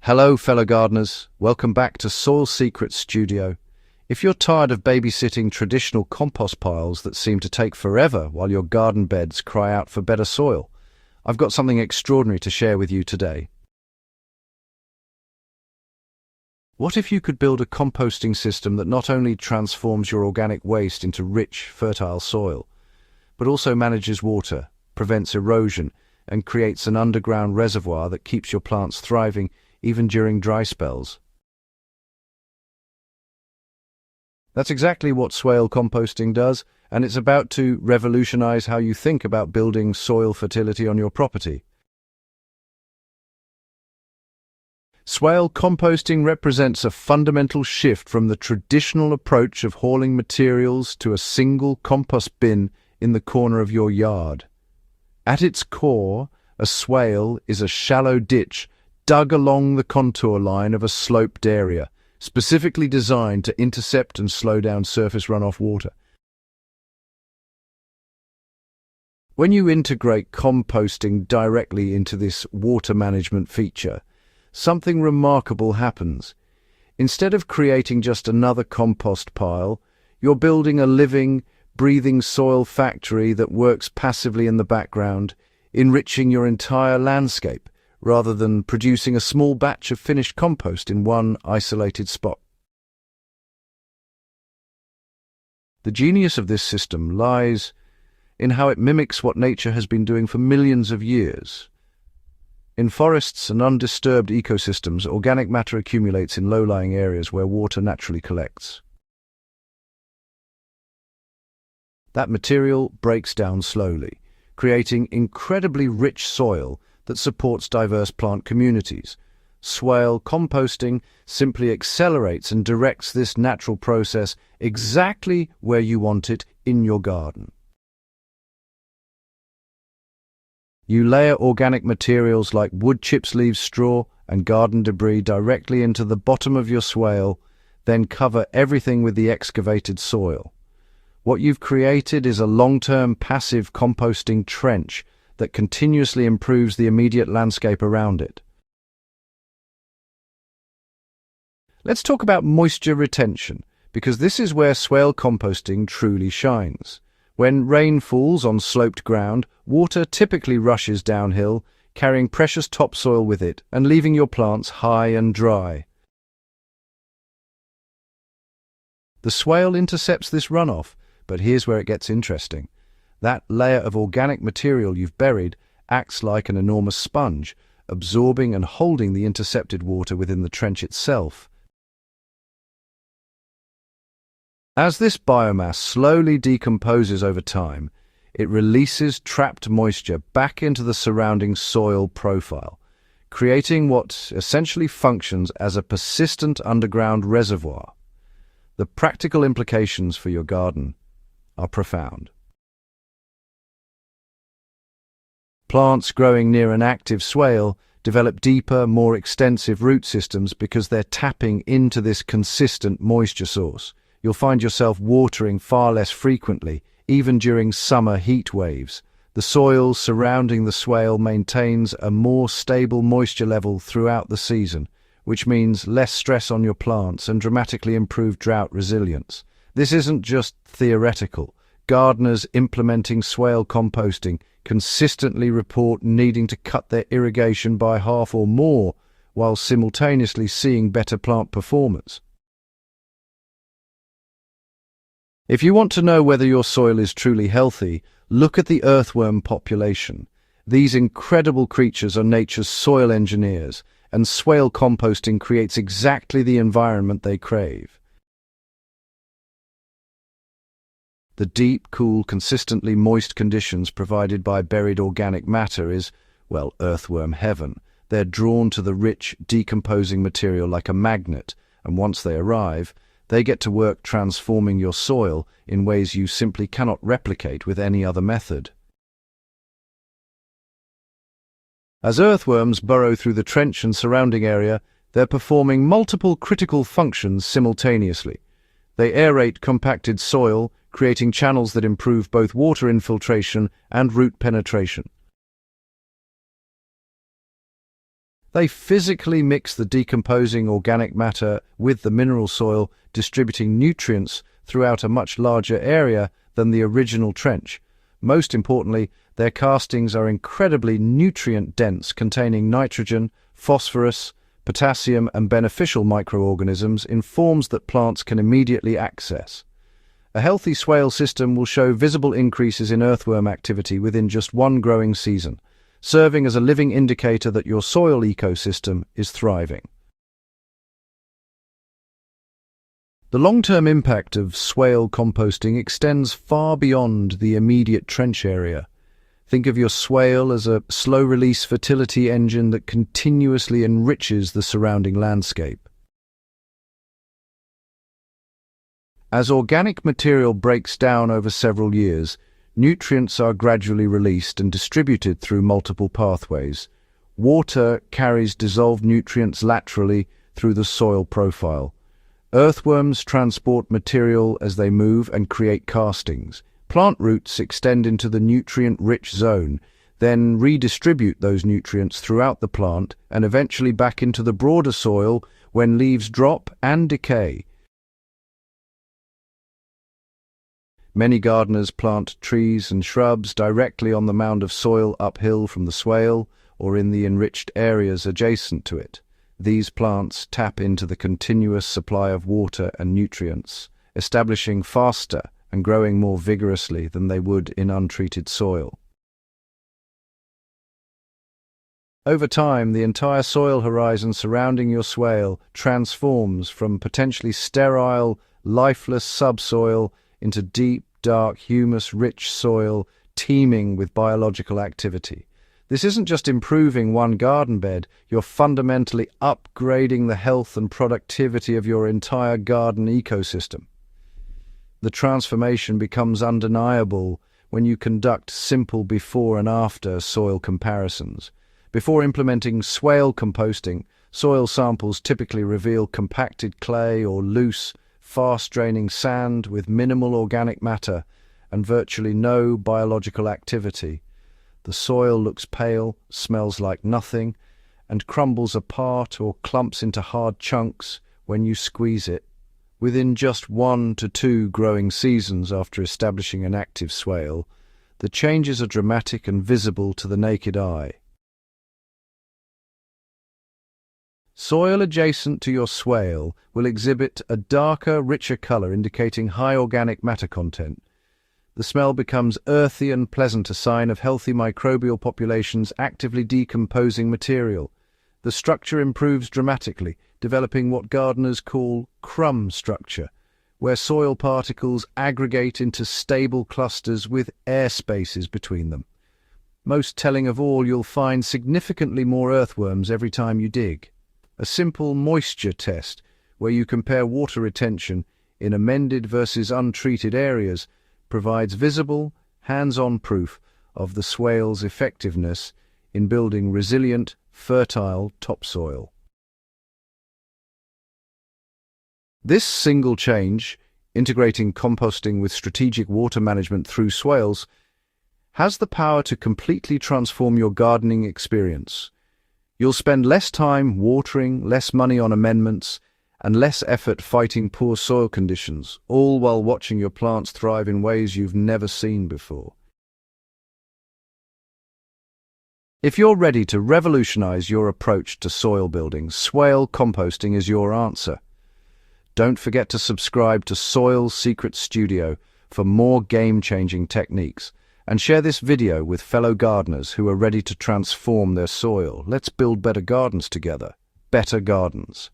Hello, fellow gardeners. Welcome back to Soil Secrets Studio. If you're tired of babysitting traditional compost piles that seem to take forever while your garden beds cry out for better soil, I've got something extraordinary to share with you today. What if you could build a composting system that not only transforms your organic waste into rich, fertile soil, but also manages water, prevents erosion, and creates an underground reservoir that keeps your plants thriving even during dry spells? That's exactly what Swale composting does, and it's about to revolutionize how you think about building soil fertility on your property. Swale composting represents a fundamental shift from the traditional approach of hauling materials to a single compost bin in the corner of your yard. At its core, a swale is a shallow ditch dug along the contour line of a sloped area, specifically designed to intercept and slow down surface runoff water. When you integrate composting directly into this water management feature, something remarkable happens. Instead of creating just another compost pile, you're building a living, breathing soil factory that works passively in the background, enriching your entire landscape, rather than producing a small batch of finished compost in one isolated spot. The genius of this system lies in how it mimics what nature has been doing for millions of years. In forests and undisturbed ecosystems, organic matter accumulates in low-lying areas where water naturally collects. That material breaks down slowly, creating incredibly rich soil that supports diverse plant communities. Swale composting simply accelerates and directs this natural process exactly where you want it in your garden. You layer organic materials like wood chips, leaves, straw, and garden debris directly into the bottom of your swale, then cover everything with the excavated soil. What you've created is a long-term passive composting trench that continuously improves the immediate landscape around it. Let's talk about moisture retention, because this is where swale composting truly shines. When rain falls on sloped ground, water typically rushes downhill, carrying precious topsoil with it and leaving your plants high and dry. The swale intercepts this runoff, but here's where it gets interesting. That layer of organic material you've buried acts like an enormous sponge, absorbing and holding the intercepted water within the trench itself. As this biomass slowly decomposes over time, it releases trapped moisture back into the surrounding soil profile, creating what essentially functions as a persistent underground reservoir. The practical implications for your garden are profound. Plants growing near an active swale develop deeper, more extensive root systems because they're tapping into this consistent moisture source. You'll find yourself watering far less frequently, even during summer heat waves. The soil surrounding the swale maintains a more stable moisture level throughout the season, which means less stress on your plants and dramatically improved drought resilience. This isn't just theoretical. Gardeners implementing swale composting consistently report needing to cut their irrigation by half or more, while simultaneously seeing better plant performance. If you want to know whether your soil is truly healthy, look at the earthworm population. These incredible creatures are nature's soil engineers, and swale composting creates exactly the environment they crave. The deep, cool, consistently moist conditions provided by buried organic matter is, well, earthworm heaven. They're drawn to the rich, decomposing material like a magnet, and once they arrive, they get to work transforming your soil in ways you simply cannot replicate with any other method. As earthworms burrow through the trench and surrounding area, they're performing multiple critical functions simultaneously. They aerate compacted soil, creating channels that improve both water infiltration and root penetration. They physically mix the decomposing organic matter with the mineral soil, distributing nutrients throughout a much larger area than the original trench. Most importantly, their castings are incredibly nutrient-dense, containing nitrogen, phosphorus, potassium, and beneficial microorganisms in forms that plants can immediately access. A healthy swale system will show visible increases in earthworm activity within just one growing season, serving as a living indicator that your soil ecosystem is thriving. The long-term impact of swale composting extends far beyond the immediate trench area. Think of your swale as a slow-release fertility engine that continuously enriches the surrounding landscape. As organic material breaks down over several years, nutrients are gradually released and distributed through multiple pathways. Water carries dissolved nutrients laterally through the soil profile. Earthworms transport material as they move and create castings. Plant roots extend into the nutrient-rich zone, then redistribute those nutrients throughout the plant and eventually back into the broader soil when leaves drop and decay. Many gardeners plant trees and shrubs directly on the mound of soil uphill from the swale or in the enriched areas adjacent to it. These plants tap into the continuous supply of water and nutrients, establishing faster and growing more vigorously than they would in untreated soil. Over time, the entire soil horizon surrounding your swale transforms from potentially sterile, lifeless subsoil into deep, dark, humus-rich soil teeming with biological activity. This isn't just improving one garden bed, you're fundamentally upgrading the health and productivity of your entire garden ecosystem. The transformation becomes undeniable when you conduct simple before and after soil comparisons. Before implementing swale composting, soil samples typically reveal compacted clay or loose, fast-draining sand with minimal organic matter and virtually no biological activity. The soil looks pale, smells like nothing, and crumbles apart or clumps into hard chunks when you squeeze it. Within just 1 to 2 growing seasons after establishing an active swale, the changes are dramatic and visible to the naked eye. Soil adjacent to your swale will exhibit a darker, richer color indicating high organic matter content. The smell becomes earthy and pleasant, a sign of healthy microbial populations actively decomposing material. The structure improves dramatically, developing what gardeners call crumb structure, where soil particles aggregate into stable clusters with air spaces between them. Most telling of all, you'll find significantly more earthworms every time you dig. A simple moisture test, where you compare water retention in amended versus untreated areas, provides visible, hands-on proof of the swale's effectiveness in building resilient, fertile topsoil. This single change, integrating composting with strategic water management through swales, has the power to completely transform your gardening experience. You'll spend less time watering, less money on amendments, and less effort fighting poor soil conditions, all while watching your plants thrive in ways you've never seen before. If you're ready to revolutionize your approach to soil building, swale composting is your answer. Don't forget to subscribe to Soil Secret Studio for more game-changing techniques, and share this video with fellow gardeners who are ready to transform their soil. Let's build better gardens together. Better gardens.